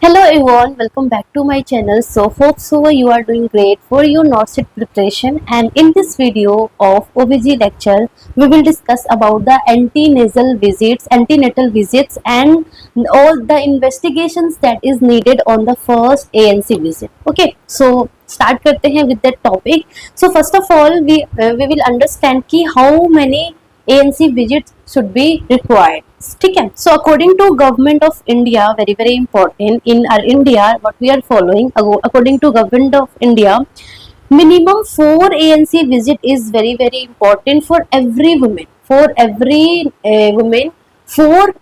Hello everyone, welcome back to my channel. So hope so you are doing great for your NORCET preparation, and in this video of OBG lecture we will discuss about the antenatal visits and all the investigations that is needed on the first ANC visit. Okay, so start करते हैं with that topic. So first of all we will understand कि how many ANC visits should be required. ठीक है. So according to government of India, very important in our India, what we are following according to government of India, minimum 4 ANC visit is very important for every woman. For every woman,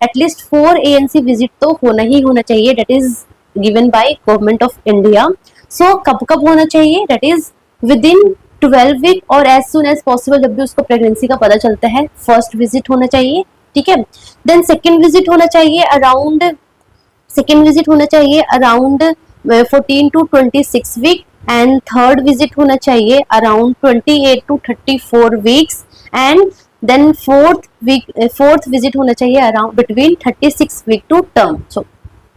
at least 4 ANC visit तो होना ही होना चाहिए. That is given by government of India. So कब होना चाहिए? That is within 12 week और as soon as possible जब भी उसको प्रेगनेंसी का पता चलता है फर्स्ट विजिट होना चाहिए. ठीक है. देन सेकेंड विजिट होना चाहिए around 14 to 26 week and third visit होना चाहिए around 28 to 34 weeks and then fourth visit होना चाहिए around between 36 week to term. So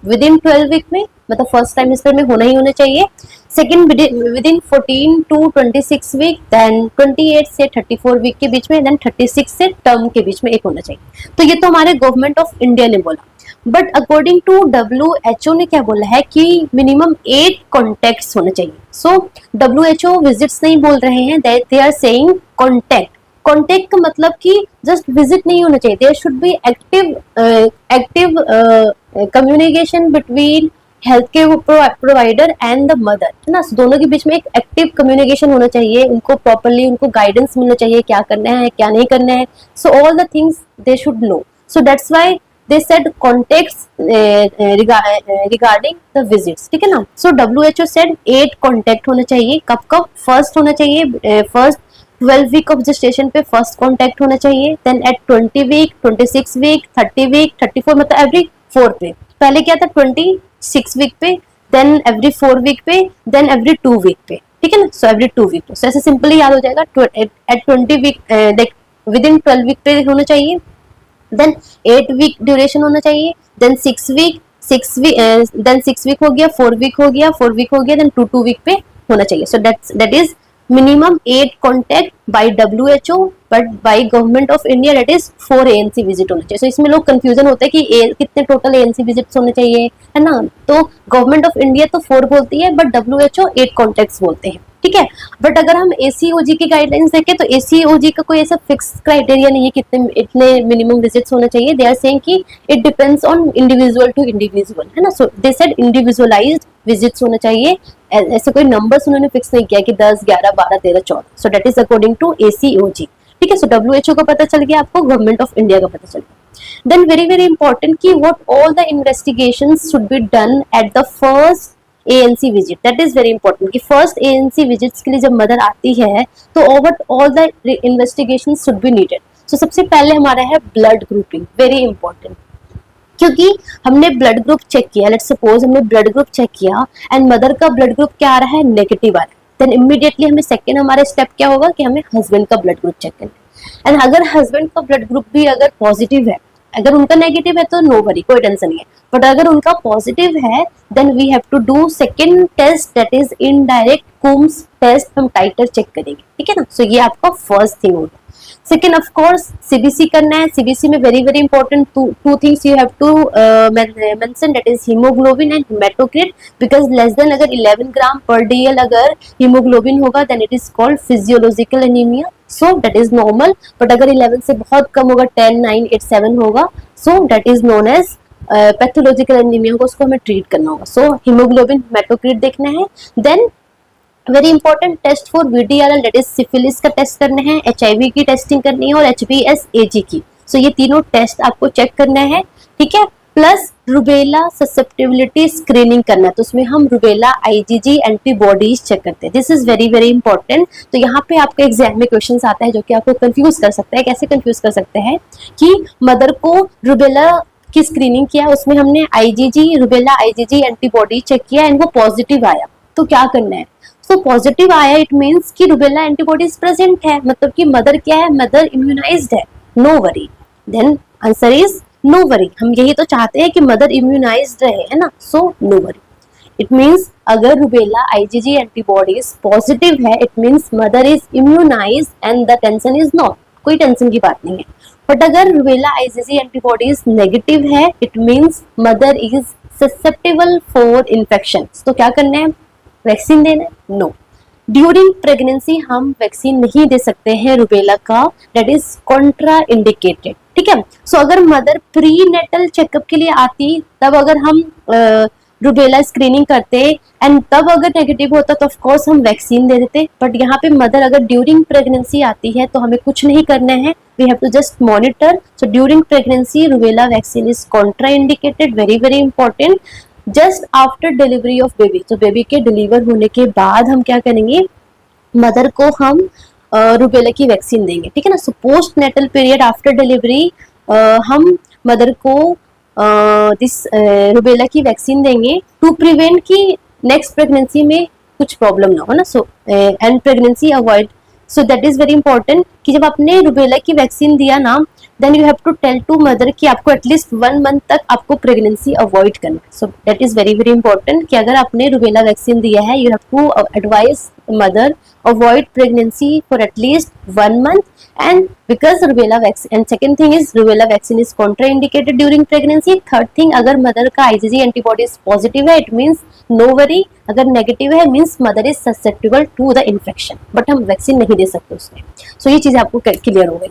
within 12 week में मतलब फर्स्ट टाइमेस्टर में होना ही होना चाहिए. Second within 14 to 26 week, then 28 से 34 वीक के बीच में, देन 36 से टर्म के बीच में एक होना चाहिए. तो ये तो हमारे गवर्नमेंट ऑफ इंडिया ने बोला. बट अकॉर्डिंग टू WHO ने क्या बोला है कि मिनिमम 8 कॉन्टेक्ट्स होने चाहिए. सो WHO विजिट्स नहीं बोल रहे हैं, they are saying contact. Contact का मतलब कि जस्ट विजिट नहीं होना चाहिए. There should be active communication between health care provider and the mother, है ना. दोनों के बीच में एक एक्टिव कम्युनिकेशन होना चाहिए. उनको प्रॉपरली उनको गाइडेंस मिलना चाहिए क्या करना है क्या नहीं करना है. So all the things they should know. So that's why they said contacts regarding the visits. ठीक है ना. सो WHO सेड 8 कॉन्टेक्ट होना चाहिए. कब फर्स्ट होना चाहिए. फर्स्ट 12 वीक ऑफ जेस्टेशन पे फर्स्ट कॉन्टेक्ट होना चाहिए. Then at 20 week, 26 week, 30 week, 34 मतलब एवरी 4 पे. पहले क्या था 26 वीक पे, देन एवरी 4 वीक पे, देन एवरी 2 वीक पे. ठीक है ना. सो एवरी 2 वीक पे. सो ऐसे सिंपली याद हो जाएगा. At 20 week within 12 week पे होना चाहिए. देन 8 वीक ड्यूरेशन होना चाहिए. देन 6 वीक देन 6 वीक हो गया, 4 वीक हो गया, 4 वीक हो गया, देन 2 वीक पे होना चाहिए. सो that is minimum 8 contact by WHO, but by government of India that is 4 ANC visit होना चाहिए. So इसमें लोग कंफ्यूजन होता है कि कितने टोटल ANC विजिट्स होने चाहिए, है ना. तो गवर्नमेंट ऑफ इंडिया तो 4 बोलती है बट WHO 8 कॉन्टेक्ट्स बोलते हैं. ठीक है. बट अगर हम ACOG की गाइडलाइंस देखें तो ACOG का कोई ऐसा फिक्स क्राइटेरिया नहीं है कितने इतने मिनिमम विजिट्स होना चाहिए. दे आर सेइंग कि it depends on individual to individual, है ना. So they said individualized visits होना चाहिए. ऐसे कोई नंबर्स उन्होंने फिक्स नहीं किया कि 10, 11, 12, 13, 14. So that is according to ACOG. ठीक है. सो WHO का पता चल गया, आपको गवर्नमेंट ऑफ इंडिया का पता चल गया. देन वेरी इंपॉर्टेंट कि what all the investigations should be done at the first ANC visit. That is very important कि फर्स्ट ANC विजिट्स के लिए जब मदर आती है तो what all the investigations should be needed. So सबसे पहले हमारा है ब्लड ग्रुपिंग. वेरी इंपॉर्टेंट क्योंकि हमने ब्लड ग्रुप चेक किया. लेट्स सपोज हमने ब्लड ग्रुप चेक किया एंड मदर का ब्लड ग्रुप क्या आ रहा है, नेगेटिव आ रहा है. देन इमीडिएटली हमें सेकेंड हमारा स्टेप क्या होगा कि हमें हस्बैंड का ब्लड ग्रुप चेक करना है. एंड अगर हस्बैंड का ब्लड ग्रुप भी अगर पॉजिटिव है, अगर उनका नेगेटिव है तो नो वरी, कोई टेंशन नहीं है. बट अगर उनका पॉजिटिव है then we have to do second test, that is indirect Coombs test. हम टाइटर चेक करेंगे. ठीक है ना. सो ये आपका फर्स्ट थिंग होगा. सेकेंड ऑफ कोर्स CBC करना है. CBC में very important two things you have to mention, that is haemoglobin and haematocrit. Because less than अगर 11 ग्राम पर DL अगर हीमोग्लोबिन होगा then it is called physiological anaemia. So that is normal. But अगर 11 से बहुत कम होगा, 10, 9, 8, 7 होगा, so that is known as pathological anaemia होगा. उसको हमें ट्रीट करना होगा. सो हीमोग्लोबिन, हेमाटोक्रिट देखना है. Then very important test for VDRL, that is syphilis का टेस्ट करना है, HIV की टेस्टिंग करनी है और HBsAg की. सो ये तीनों टेस्ट आपको चेक करना है. ठीक है. प्लस रुबेला ससेप्टिबिलिटी स्क्रीनिंग करना है. तो उसमें हम रुबेला IgG एंटीबॉडीज चेक करते हैं. This is very important. तो यहाँ पे आपके एग्जाम में क्वेश्चन आता है जो कि आपको कंफ्यूज कर सकता है. कैसे कंफ्यूज कर सकते हैं कि मदर को रुबेला की स्क्रीनिंग किया, उसमें हमने रुबेला IgG एंटीबॉडी चेक किया एंड वो पॉजिटिव आया, तो क्या करना है. सो पॉजिटिव आया इट मीन्स कि रुबेला एंटीबॉडीज प्रेजेंट है, मतलब कि मदर क्या है, मदर इम्यूनाइज्ड है. No worry. Then answer is no worry, हम यही तो चाहते हैं कि मदर इम्यूनाइज्ड रहे, है ना, so no worry. It means अगर रूबेला आईजीजी एंटीबॉडीज पॉजिटिव है, it means mother is immunised and the tension is not, कोई टेंशन की बात नहीं है। बट अगर रूबेला आईजीजी एंटीबॉडीज नेगेटिव है, it means mother is susceptible for infection. तो क्या करना है, वैक्सीन देना है? नो। ड्यूरिंग प्रेगनेंसी हम वैक्सीन नहीं दे सकते हैं रूबेला का, दैट इज कॉन्ट्रा इंडिकेटेड, ठीक है। सो अगर मदर प्री नेटल चेकअप के लिए आती, तब अगर हम रूबेला स्क्रीनिंग करते एंड तब अगर नेगेटिव होता तो ऑफ कोर्स हम वैक्सीन दे देते। बट यहाँ पे मदर अगर ड्यूरिंग प्रेगनेंसी आती है तो हमें कुछ नहीं करना है, we have to just monitor. So during pregnancy rubella vaccine is contraindicated, very very important. Just after delivery of baby, तो बेबी के डिलीवर होने के बाद हम क्या करेंगे, मदर को हम रूबेला की वैक्सीन देंगे, ठीक है ना। So postnatal period after delivery हम मदर को दिस रूबेला की वैक्सीन देंगे टू प्रिवेंट कि नेक्स्ट प्रेगनेंसी में कुछ प्रॉब्लम ना हो ना। So and pregnancy avoid, so that is very important कि जब आपने रूबेला की वैक्सीन दिया ना, then you have to tell to mother कि आपको एटलीस्ट 1 मंथ तक आपको प्रेगनेंसी अवॉइड करना है। So that is very very important कि अगर आपने रूबेला वैक्सीन दिया है, you have to advice mother avoid pregnancy for at least 1 month. And because rubella vaccine, and second thing is rubella vaccine is contraindicated during pregnancy. Third thing, अगर mother का IgG antibodies positive है, it means no worry. अगर negative है, means mother is susceptible to the infection, but हम vaccine नहीं दे सकते उसमें। सो ये चीजें आपको क्लियर हो गई।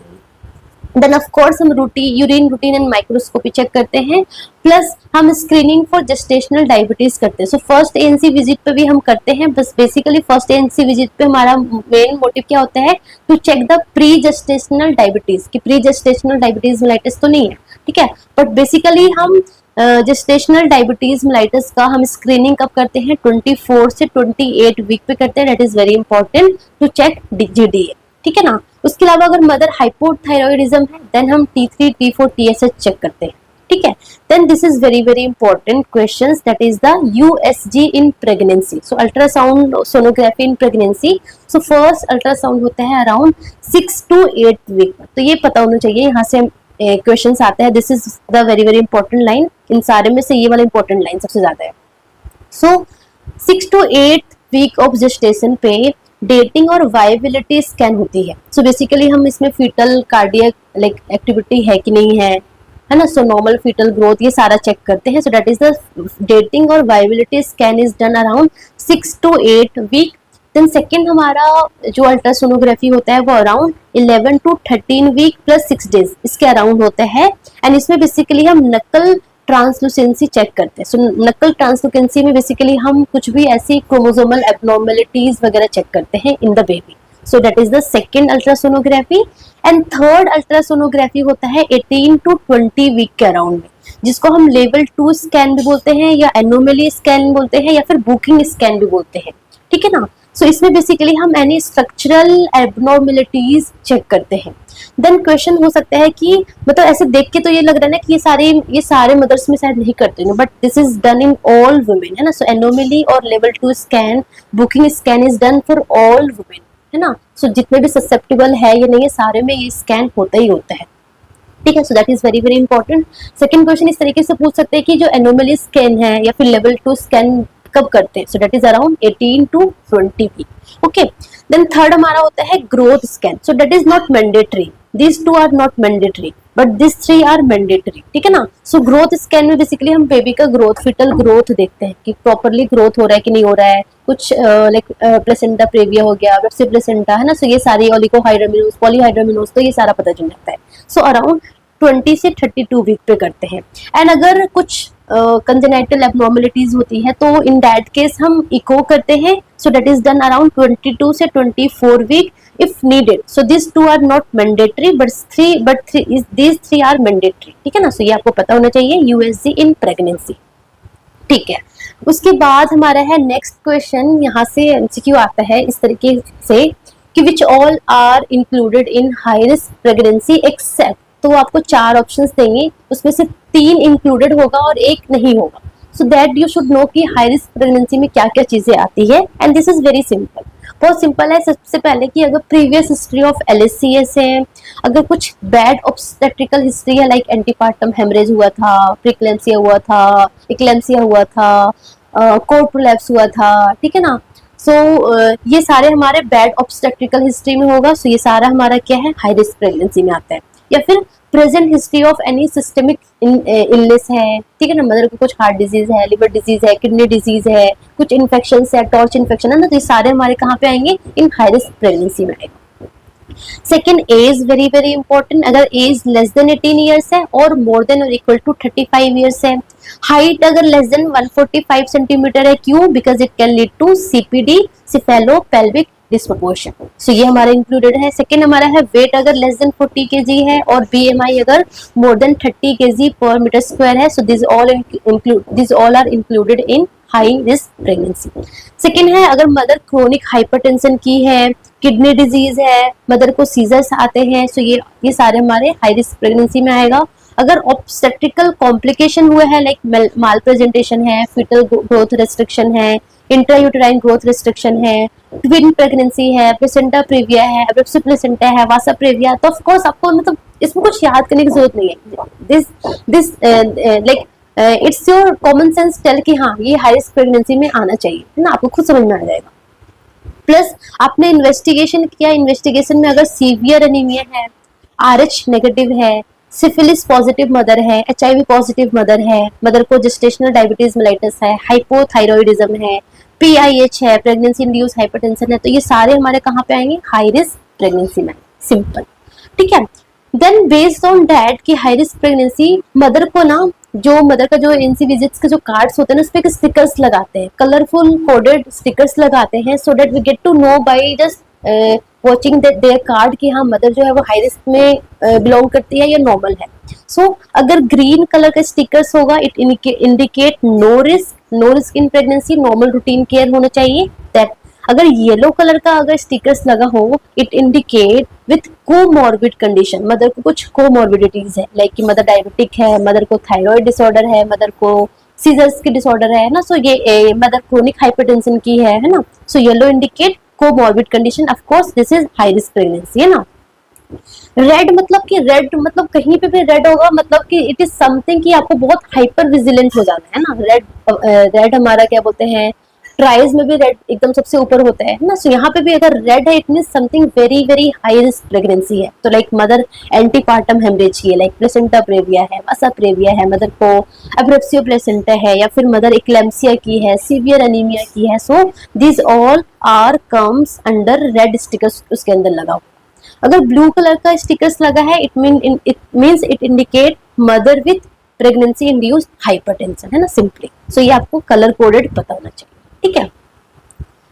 देन ऑफ कोर्स हम urine routine and microscopy check करते हैं, प्लस हम स्क्रीनिंग फॉर जेस्टेशनल डायबिटीज करते हैं। सो फर्स्ट एएनसी विजिट पे भी हम करते हैं, बस बेसिकली फर्स्ट एएनसी विजिट पे हमारा मेन मोटिव क्या होता है, to check the pre gestational diabetes, कि प्री जेस्टेशनल डायबिटीज मेलाइटिस तो नहीं है, ठीक है। बट बेसिकली हम जेस्टेशनल डायबिटीज मेलाइटिस का हम स्क्रीनिंग कब करते हैं, 24 से 28 वीक पे करते हैं। That is very important to check GDA, ठीक है ना। उसके अलावा अगर मदर हाइपोथायरॉयडिज्म है, देन हम T3, T4, TSH चेक करते हैं, ठीक है। Then this is very very important questions, that is the USG in pregnancy. So ultrasound sonography in pregnancy. So first ultrasound होता है अराउंड 6 to 8 वीक, तो ये पता होना चाहिए, यहाँ से क्वेश्चंस आते हैं। This is the very very important line, इन सारे में से ये वाला इंपॉर्टेंट लाइन सबसे ज्यादा है। सो 6 to 8 वीक ऑफ जेस्टेशन पे डेटिंग और वायबिलिटी स्कैन होती है। सो बेसिकली हम इसमें फीटल कार्डियक लाइक एक्टिविटी है कि नहीं है ना, सो नॉर्मल फीटल ग्रोथ, ये सारा चेक करते हैं। So that is the dating और viability scan is done around 6 to 8 week. Then second हमारा जो अल्ट्रासोनोग्राफी होता है वो around 11 to 13 week plus 6 days इसके अराउंड होता है। एंड इसमें बेसिकली हम नकल ट्रांसलूसेंसी चेक करते हैं। सो नकल ट्रांसलूसेंसी में बेसिकली हम कुछ भी ऐसी क्रोमोसोमल एब्नॉर्मलिटीज वगैरह चेक करते हैं in the baby. So that is the second ultrasonography. And third ultrasonography होता है 18 to 20 वीक के अराउंड में, जिसको हम लेवल 2 स्कैन भी बोलते हैं, या एनोमली स्कैन बोलते हैं, या फिर बुकिंग स्कैन भी बोलते हैं, ठीक है ना। सो इसमें बेसिकली हम एनी स्ट्रक्चरल एब्नॉर्मलिटीज चेक करते हैं। देन क्वेश्चन हो सकता है कि मतलब ऐसे देख के तो ये लग रहा है ना कि ये सारे मदर्स में शायद नहीं करते हैं, but this is done in all women, है ना। सो एनोमली और level 2 scan, booking scan is done for all women, है ना। सो जितने भी ससेप्टेबल है या नहीं है, सारे में ये स्कैन होता ही होता है, ठीक है। So that is very very important. Second question इस तरीके से पूछ सकते हैं कि जो एनोमली स्कैन है या फिर लेवल 2 स्कैन कब करते हैं। So that is around 18 to 20 week, okay. Then third हमारा होता है growth scan. So that is not mandatory, these 2 are not mandatory but these 3 are mandatory, ठीक है ना। सो ग्रोथ स्कैन में बेसिकली हम बेबी का ग्रोथ, फीटल ग्रोथ देखते हैं कि प्रॉपरली ग्रोथ हो रहा है कि नहीं हो रहा है, कुछ लाइक प्लेसेंटा प्रेविया हो गया, वेप्सी प्लेसेंटा, है ना। सो ये सारी ओलिगोहाइड्रोमिनोज, पॉलीहाइड्रोमिनोज, तो ये सारा पता चल जाता है। सो अराउंड 20 से 32 वीक पे करते हैं। एंड अगर कुछ कंजेनाइटल एब्नॉर्मलिटीज होती है तो इन दैट केस हम इको करते हैं। So that is done around 22 से 24 week if needed. So these 2 are not mandatory but these 3 are mandatory, ठीक है ना। सो ये आपको पता होना चाहिए USG in pregnancy, ठीक है। उसके बाद हमारा है नेक्स्ट क्वेश्चन, यहाँ से MCQ आता है इस तरीके से कि which all are included in high risk pregnancy except, तो वो आपको 4 ऑप्शंस देंगे, उसमें से 3 इंक्लूडेड होगा और 1 नहीं होगा। So that you should know कि हाई रिस्क प्रेगनेंसी में क्या क्या चीजें आती है। And this is very simple. बहुत सिंपल है। सबसे पहले कि अगर प्रीवियस हिस्ट्री ऑफ LHCS है, अगर कुछ बैड ऑब्स्टेट्रिकल हिस्ट्री है लाइक एंटीपार्टम हेमरेज हुआ था, प्रीक्लेम्सिया हुआ था, इक्लेम्सिया हुआ था, कोर्ड प्रोलैप्स हुआ था, ठीक है ना। सो ये सारे हमारे बैड ऑब्स्टेट्रिकल हिस्ट्री में होगा। सो ये सारा हमारा क्या है, हाई रिस्क प्रेगनेंसी में आता है। या फिर present history of any systemic illness है, ठीक है ना, मदर को कुछ हार्ट डिजीज है, लिवर डिजीज है, किडनी डिजीज है, कुछ इन्फेक्शन है, टॉर्च इन्फेक्शन है ना, तो ये सारे हमारे कहाँ पे आएंगे, इन हाई रिस्क प्रेगनेंसी में आएगा। Second, age very very important. अगर एज लेस देन 18 ईयर्स है और मोर देन और इक्वल टू 35 ईयर्स है। हाइट अगर लेस देन 145 सेंटीमीटर है, क्यों, because it can lead to CPD, cephalo pelvic disproportion. So ये हमारा इंक्लूडेड है। सेकेंड हमारा है वेट अगर लेस देन 40 kg है और BMI अगर more than 30 kg per meter square है। So this all are included in high risk pregnancy. Second है अगर मदर क्रोनिक हाइपरटेंशन की है, किडनी डिजीज है, मदर को सीजर्स आते हैं, सो ये सारे हमारे हाई रिस्क प्रेगनेंसी में आएगा। अगर ऑब्स्टेट्रिकल कॉम्प्लिकेशन हुए हैं लाइक माल प्रेजेंटेशन है, फीटल ग्रोथ रेस्ट्रिक्शन है, इंट्रायूटेराइन ग्रोथ रेस्ट्रिक्शन है, ट्विन प्रेगनेंसी है, प्लेसेंटा प्रेविया है, एब्रेप्सी प्लेसेंटा है, वासा प्रेविया, तो ऑफ कोर्स आपको मतलब इसमें कुछ याद करने की जरूरत नहीं है। This like it's your common sense tell कि हाँ ये हाई रिस्क प्रेगनेंसी में आना चाहिए, है ना, आपको खुद समझ में आ जाएगा। प्लस आपने इन्वेस्टिगेशन किया, इन्वेस्टिगेशन में अगर सीवियर एनीमिया है, RH नेगेटिव है, सिफिलिस पॉजिटिव मदर है, HIV पॉजिटिव मदर है, मदर को जेस्टेशनल डायबिटीज मेलाइटस है, हाइपोथायरॉइडिज्म है, PIH है, प्रेगनेंसी इंड्यूस हाइपरटेंशन है, तो ये सारे हमारे कहाँ पे आएंगे, हाई रिस्क प्रेगनेंसी में। सिंपल, ठीक है। देन बेस्ड ऑन दैट की हाई रिस्क प्रेगनेंसी, मदर को ना जो मदर का जो NC विजिट्स के जो कार्ड्स होते हैं ना, उस पर स्टिकर्स लगाते हैं, कलरफुल कोडेड स्टिकर्स लगाते हैं, so that we get to know by just watching their card कि हाँ मदर जो है वो हाई रिस्क में बिलोंग करती है या नॉर्मल है। सो अगर ग्रीन कलर का स्टिकर्स होगा, it indicate no risk in pregnancy, normal routine care होना चाहिए। दैट अगर येलो कलर का अगर स्टिकर्स लगा हो, it indicate with comorbid condition, mother को कुछ कोमॉर्बिडिटीज है, लाइक कि मदर डायबिटिक है, मदर को थायराइड डिसऑर्डर है, मदर को सीजर्स की डिसऑर्डर है ना, सो ये मदर क्रोनिक हाइपरटेंशन की है ना, so yellow indicate comorbid condition, of course this is high risk pregnancy, है ना। रेड मतलब कि रेड मतलब कहीं पे भी रेड होगा मतलब कि इट इज समथिंग कि आपको बहुत हाइपर विजिलेंट हो जाना है ना। रेड हमारा क्या बोलते हैं, ट्राइज में भी रेड एकदम सबसे ऊपर होता है ना, सो यहाँ पे भी अगर रेड है it mean something very very high risk pregnancy है। तो लाइक मदर एंटीपार्टम हेमरेज की है, लाइक प्लेसेंटा प्रेविया है, वासा प्रेविया है, मदर को एब्रेप्सियो प्लेसेंटा है, या फिर मदर इक्लेम्सिया की है, सीवियर एनीमिया की है, so this all are comes under red stickers उसके अंदर लगा हुआ। अगर ब्लू कलर का स्टिकर्स लगा है, it means it indicate mother with pregnancy induced hypertension, है ना, सिंपली। सो ये आपको कलर कोडेड पता होना चाहिए, ठीक है।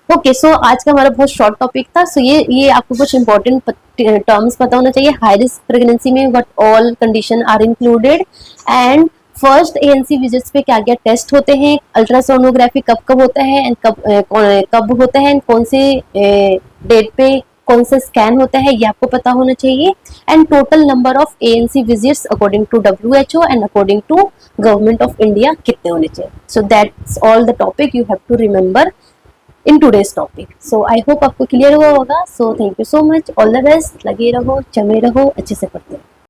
ओके, सो आज का हमारा बहुत शॉर्ट टॉपिक था। सो ये आपको कुछ इंपॉर्टेंट टर्म्स पता होना चाहिए। हाई रिस्क प्रेगनेंसी में what all condition are included, and first ANC visits पे क्या क्या टेस्ट होते हैं, अल्ट्रासोनोग्राफी कब कब होता है एंड कब होता है, कौन से डेट पे कौन सा स्कैन होता है, ये आपको पता होना चाहिए। And total number of ANC visits according to WHO and according to government of India कितने होने चाहिए। So that's all the topic you have to remember in today's topic. So I hope आपको क्लियर हुआ होगा। So thank you so much, all the best, लगे रहो, जमे रहो, अच्छे से पढ़ते रहो।